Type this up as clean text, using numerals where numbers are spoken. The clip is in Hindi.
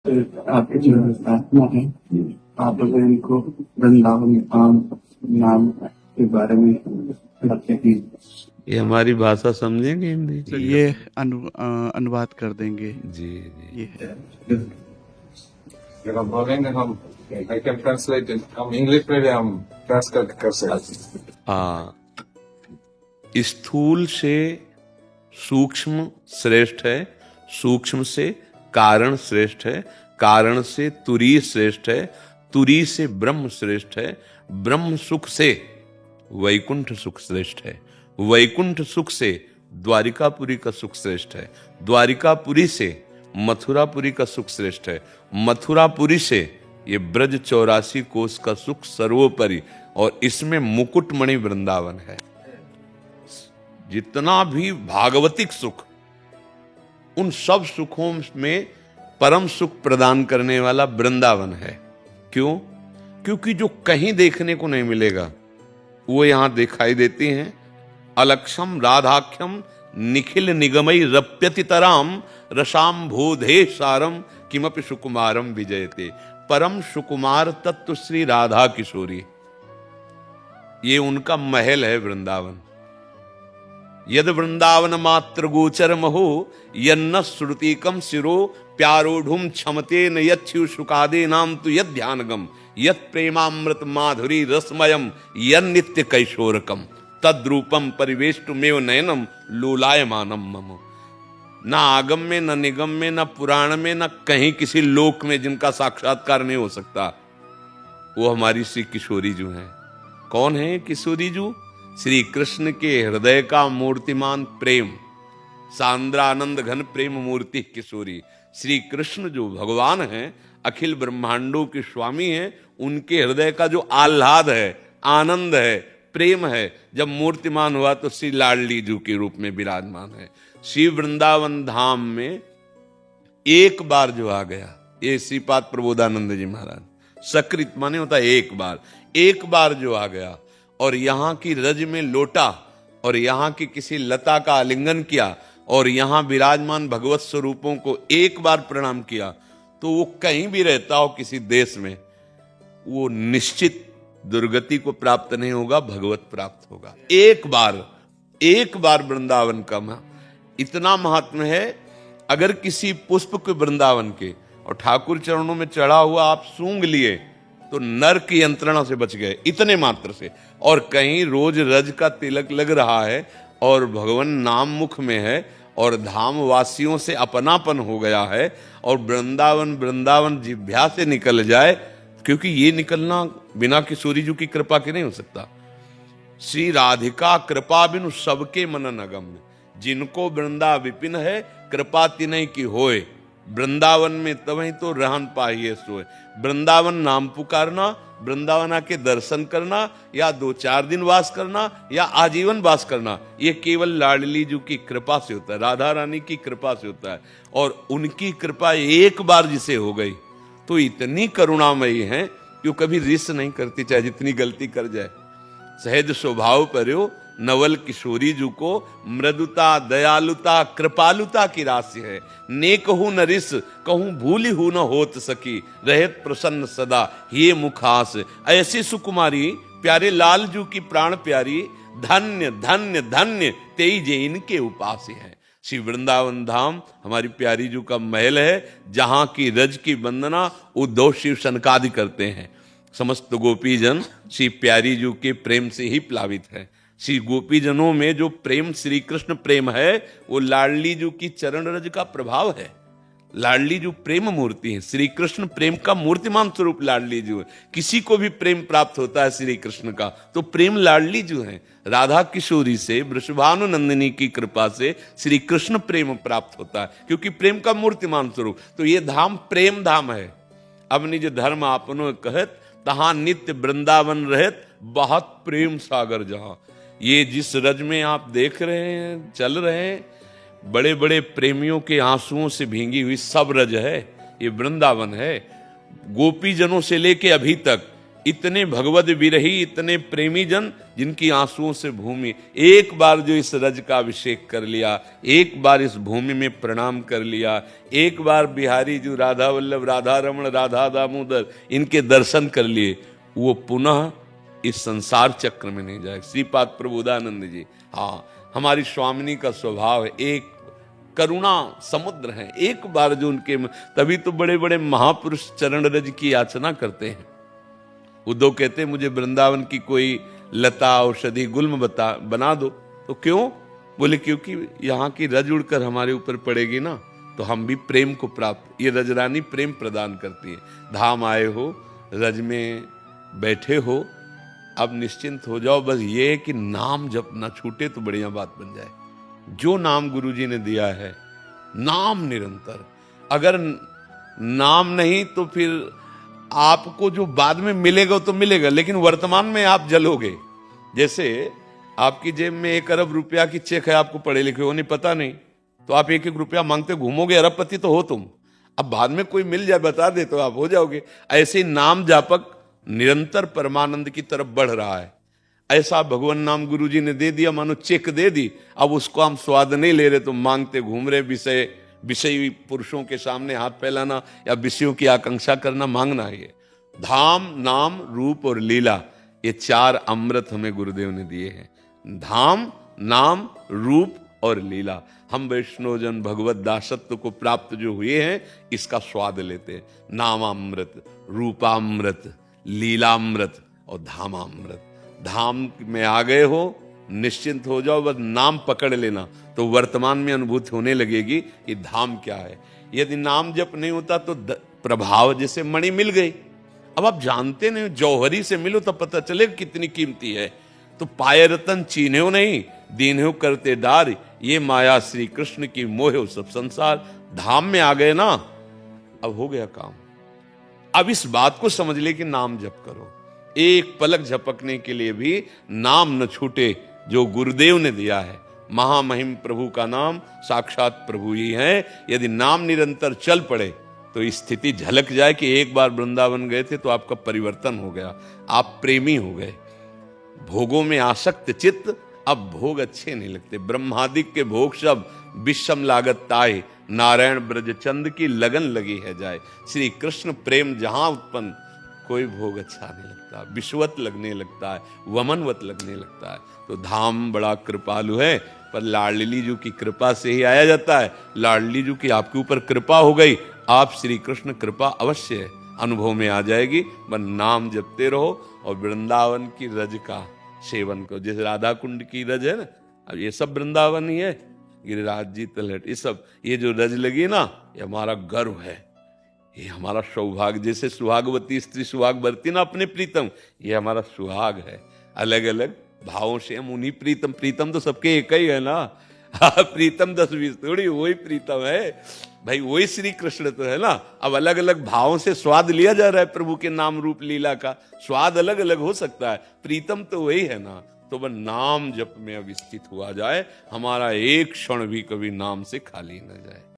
आपके जो आत्मा है, आप अगर इनको वृंदावन धाम नाम के बारे में बताते हैं। ये हमारी भाषा समझेंगे हिंदी? ये अनुवाद कर देंगे। जी जी। ये है। अगर आप बोलेंगे हम आई कैन ट्रांसलेट इट, हम इंग्लिश में भी हम ट्रांसलेट कर सकते हैं। हाँ, स्थूल से सूक्ष्म श्रेष्ठ है, सूक्ष्म से कारण श्रेष्ठ है, कारण से तुरी श्रेष्ठ है, तुरी से ब्रह्म श्रेष्ठ है, ब्रह्म सुख से वैकुंठ सुख श्रेष्ठ है, वैकुंठ सुख से द्वारिकापुरी का सुख श्रेष्ठ है, द्वारिकापुरी से मथुरापुरी का सुख श्रेष्ठ है, मथुरापुरी से ये ब्रज 84 कोस का सुख सर्वोपरि, और इसमें मुकुटमणि वृंदावन है। जितना भी भागवतिक सुख, उन सब सुखों में परम सुख प्रदान करने वाला वृंदावन है। क्यों? क्योंकि जो कहीं देखने को नहीं मिलेगा वो यहां दिखाई देती हैं। अलक्षम राधाख्यम निखिल निगमई रप्यतितराम रसाम भूधे सारम किमपि सुकुमारम विजयते। परम सुकुमार तत्व श्री राधा किशोरी, ये उनका महल है वृंदावन। यद वृंदावन मात्र गोचर महो यन्न श्रुतिकम सिरो प्यारोढ़ुम क्षमते न यच्छु सुकादे नाम तु यद ध्यानगम यत प्रेमामृत माधुरी रसमयम यन नित्य कैशोरकम तद्रूपम परिवेष्टुमेव नयनम लोलायमानम मम। ना आगम में, न निगम में, न पुराण में, न कहीं किसी लोक में जिनका साक्षात्कार नहीं हो सकता, वो हमारी श्री किशोरी जू हैं। कौन है किशोरी जू? श्री कृष्ण के हृदय का मूर्तिमान प्रेम, सांद्रानंद घन प्रेम मूर्ति किशोरी। श्री कृष्ण जो भगवान हैं, अखिल ब्रह्मांडों के स्वामी हैं, उनके हृदय का जो आह्लाद है, आनंद है, प्रेम है, जब मूर्तिमान हुआ तो श्री लाडली जू के रूप में विराजमान है। श्री वृंदावन धाम में एक बार जो आ गया, ये श्रीपाद प्रबोधानंद जी महाराज, सकृत माने होता है एक बार जो आ गया और यहाँ की रज में लोटा और यहाँ की किसी लता का आलिंगन किया और यहाँ विराजमान भगवत स्वरूपों को एक बार प्रणाम किया, तो वो कहीं भी रहता हो किसी देश में, वो निश्चित दुर्गति को प्राप्त नहीं होगा, भगवत प्राप्त होगा। एक बार वृंदावन का इतना महात्मा है। अगर किसी पुष्प के वृंदावन के और ठाकुर चरणों में चढ़ा हुआ आप सूंघ लिए तो नरक की यंत्रणा से बच गए, इतने मात्र से। और कहीं रोज रज का तिलक लग रहा है और भगवान नाम मुख में है और धाम वासियों से अपनापन हो गया है और वृंदावन जिह्वा से निकल जाए, क्योंकि ये निकलना बिना किशोरी जी की कृपा के नहीं हो सकता। श्री राधिका कृपा बिनु सबके मन नगम्य, जिनको वृंदा विपिन है कृपा तिनय की होए, वृंदावन में तवहीं तो रहन पाइए सोए। वृंदावन नाम पुकारना, वृंदावन आके दर्शन करना, या 2-4 दिन वास करना या आजीवन वास करना, ये केवल लाडली जी की कृपा से होता है, राधा रानी की कृपा से होता है। और उनकी कृपा एक बार जिसे हो गई तो इतनी करुणामयी है कि वो कभी रिस नहीं करती, चाहे जितनी गलती कर जाए। सहज स्वभाव पर हो नवल किशोरी जू को मृदुता दयालुता कृपालुता की राशि है। नेक हूं न रिस कहूं भूली हूं न होत सकी, रहत प्रसन्न सदा ये मुखास। ऐसी सुकुमारी प्यारे लाल जू की प्राण प्यारी, धन्य धन्य धन्य तेई जे इनके उपास है। श्री वृंदावन धाम हमारी प्यारी जू का महल है, जहां की रज की वंदना उद्धव शिव सनकादि करते हैं। समस्त गोपीजन श्री प्यारी जू के प्रेम से ही प्लावित है। श्री गोपीजनों में जो प्रेम श्री कृष्ण प्रेम है, वो लाडली जू की चरण रज का प्रभाव है। लाडली जू प्रेम मूर्ति है, श्री कृष्ण प्रेम का मूर्तिमान स्वरूप लाडली जू है। किसी को भी प्रेम प्राप्त होता है श्री कृष्ण का तो प्रेम लाडली जू है। राधा किशोरी से वृषभानु नंदिनी की कृपा से श्री कृष्ण प्रेम प्राप्त होता है, क्योंकि प्रेम का मूर्तिमान स्वरूप। तो ये धाम प्रेम धाम है। अब निज धर्म आपनो कहत तहां नित्य वृंदावन रहत, बहुत प्रेम सागर जहां। ये जिस रज में आप देख रहे हैं, चल रहे हैं, बड़े बड़े प्रेमियों के आंसुओं से भींगी हुई सब रज है, ये वृंदावन है। गोपी जनों से लेके अभी तक इतने भगवद विरही, इतने प्रेमी जन जिनकी आंसुओं से भूमि, एक बार जो इस रज का अभिषेक कर लिया, एक बार इस भूमि में प्रणाम कर लिया, एक बार बिहारी जो राधा वल्लभ, राधा रमण, राधा दामोदर इनके दर्शन कर लिए, वो पुनः इस संसार चक्र में नहीं जाए। श्रीपाद प्रबोधानंद जी, हाँ, हमारी स्वामिनी का स्वभाव है, एक करुणा समुद्र है, एक बार जो उनके, तभी तो बड़े बड़े महापुरुष चरण रज की याचना करते हैं। उद्धव कहते हैं मुझे वृंदावन की कोई लता औषधि गुल्म बना दो। तो क्यों? बोले क्योंकि यहाँ की रज उड़कर हमारे ऊपर पड़ेगी ना, तो हम भी प्रेम को प्राप्त, ये रजरानी प्रेम प्रदान करती है। धाम आए हो, रज में बैठे हो, अब निश्चिंत हो जाओ, बस ये है कि नाम जब ना छूटे तो बढ़िया बात बन जाए। जो नाम गुरुजी ने दिया है, नाम निरंतर, अगर नाम नहीं तो फिर आपको जो बाद में मिलेगा तो मिलेगा, लेकिन वर्तमान में आप जलोगे। जैसे आपकी जेब में 1 अरब रुपया की चेक है, आपको पढ़े लिखे हो नहीं, पता नहीं, तो आप 1-1 रुपया मांगते घूमोगे, अरबपति तो हो तुम। अब बाद में कोई मिल जाए बता दे तो आप हो जाओगे। ऐसे ही नाम जापक निरंतर परमानंद की तरफ बढ़ रहा है। ऐसा भगवान नाम गुरुजी ने दे दिया, मानो चेक दे दी, अब उसको हम स्वाद नहीं ले रहे तो मांगते घूम रहे। विषयी पुरुषों के सामने हाथ फैलाना या विषयों की आकांक्षा करना, मांगना है। ये धाम, नाम, रूप और लीला, ये 4 अमृत हमें गुरुदेव ने दिए हैं। धाम, नाम, रूप और लीला। हम वैष्णवजन भगवत दासत्व को प्राप्त जो हुए हैं, इसका स्वाद लेते हैं। नामामृत, रूपामृत, लीलामृत और धामामृत। धाम में आ गए हो, निश्चिंत हो जाओ, बस नाम पकड़ लेना, तो वर्तमान में अनुभूति होने लगेगी कि धाम क्या है। यदि नाम जप नहीं होता तो प्रभाव, जैसे मणि मिल गई, अब आप जानते नहीं, जौहरी से मिलो तो पता चले कितनी कीमती है। तो पाए रतन चीन्हो नहीं, दीन्हो करते डार, ये माया श्री कृष्ण की मोह सब संसार। धाम में आ गए ना, अब हो गया काम। अब इस बात को समझ ले कि नाम जप करो, एक पलक झपकने के लिए भी नाम न छूटे जो गुरुदेव ने दिया है। महामहिम प्रभु का नाम साक्षात प्रभु ही है। यदि नाम निरंतर चल पड़े तो स्थिति झलक जाए कि एक बार वृंदावन गए थे तो आपका परिवर्तन हो गया, आप प्रेमी हो गए। भोगों में आसक्त चित्त, अब भोग अच्छे नहीं लगते। ब्रह्मादिक के भोग सब विषम लागत ताए, नारायण ब्रज चंद की लगन लगी है जाए। श्री कृष्ण प्रेम जहां उत्पन्न, कोई भोग अच्छा नहीं लगता, विश्वत लगने लगता है, वमनवत लगने लगता है। तो धाम बड़ा कृपालु है, पर लाडली जी की कृपा से ही आया जाता है। लाडली जी की आपके ऊपर कृपा हो गई, आप श्री कृष्ण कृपा अवश्य अनुभव में आ जाएगी। बस नाम जपते रहो और वृंदावन की रज का सेवन करो। जैसे राधा कुंड की रज है ना, अब ये सब वृंदावन ही है, गिरिराज जी, तलहट, ये सब, ये जो रज लगी ना, ये हमारा गर्व है, ये हमारा सौभाग्य। जैसे सुहागवती स्त्री सुहाग बरती ना अपने प्रीतम, ये हमारा सुहाग है। अलग अलग भावों से हम उन्हीं प्रीतम, प्रीतम तो सबके एक ही है ना, प्रीतम 10-20 थोड़ी, वही प्रीतम है भाई, वही श्री कृष्ण तो है ना। अब अलग अलग भावों से स्वाद लिया जा रहा है प्रभु के नाम रूप लीला का, स्वाद अलग अलग हो सकता है, प्रीतम तो वही है ना। तो वह नाम जप में अब स्थित हुआ जाए, हमारा एक क्षण भी कभी नाम से खाली न जाए।